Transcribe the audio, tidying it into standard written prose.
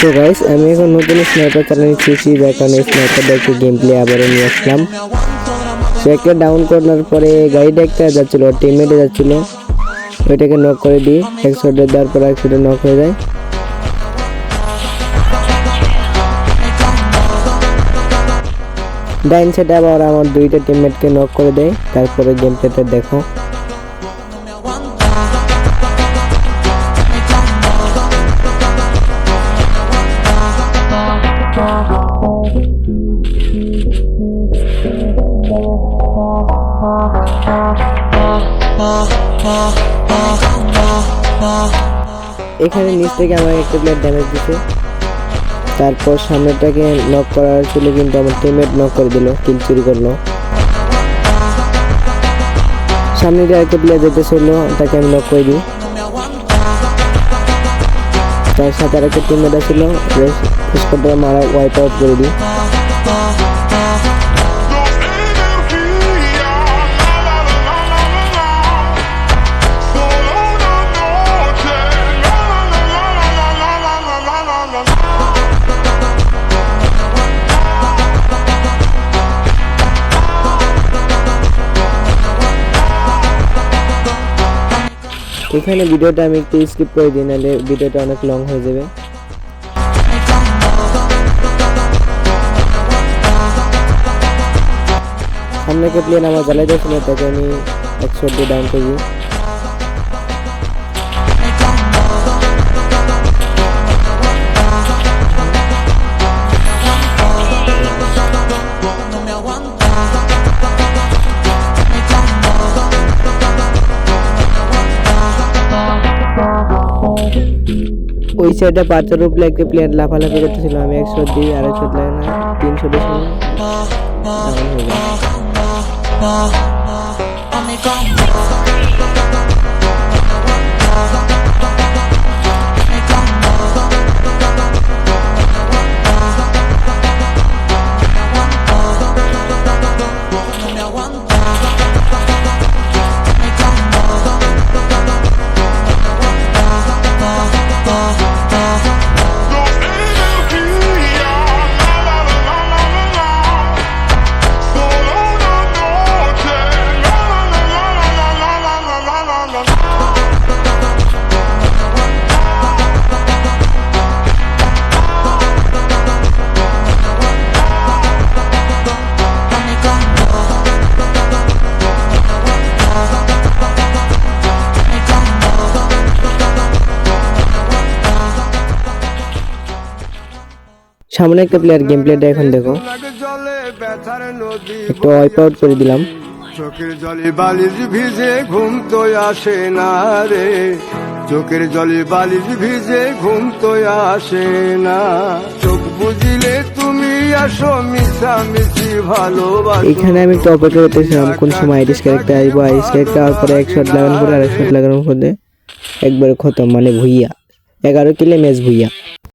তো গাইস আমি এখন নতুন স্নাইপার চালানো শিখছি, যার কারণে স্নাইপার দেখে গেম প্লে আবারও নিয়ে আসলাম। সে একটা ডাউন করার পরে গাড়িটা একটা যাচ্ছিল, টিমমেটে যাচ্ছিল, ওইটাকে নক করে দিই। এক শটে দেওয়ার পর এক শটে নক হয়ে যায়। ডাইন সাইডে আবার আমার দুইটা টিমমেটকে নক করে দেয়। তারপরে গেম প্লেটা দেখো। এখানে নিচ থেকে আমার একটা প্লেয়ার ড্যামেজ দিছে, তারপর সামনেটাকে নক করার ছিল কিন্তু আমার টিমমেট নক করে দিল, কিল চুরি করলো। সামনে দিয়ে একটা প্লেয়ার যেতেছিল, তাকে আমি নক করে দিই। তার সাথে আর একটা টিমমেট ছিল, স্কোরটা মারা ওয়াইপ আউট করে দিই। এখানে ভিডিওটা আমি একটু স্কিপ করে দিই, নাহলে ভিডিওটা অনেক লং হয়ে যাবে। সামনে কে প্লেয়ার আমার জ্বালাই যাচ্ছিল, তাকে আমি 100 দিয়ে ডাউন করে দিই। ওই সাইডে পাথর উপরে একটা প্লেয়ার লাফালাফি করতেছিল, আমি 100 দিই, আর 100 লাগে না, 300 দিয়ে ডাউন হয়ে যায়। সামনে একটা প্লেয়ার গেম প্লেটা এখন দেখো, একটু ওয়াইপ আউট করে দিলাম। চোখের জলে বালিশ ভিজে ঘুম তো আসে না রে, চোখের জলে বালিশ ভিজে ঘুম তো আসে না, চোখ বুঝিলে তুমি আসো মিশামিশি ভালোবাসো। এখানে আমি একটু অপেক্ষা করতেছিলাম কোন সময় আইরিশ ক্যারেক্টার আসবো। আইরিশ ক্যারেক্টার আসার পরে 1 শট লাগানোর পরে আর 1 শট লাগানোর পরে একবারে খতম, মানে ভুইয়া 11 কিলে ম্যাচ ভুইয়া।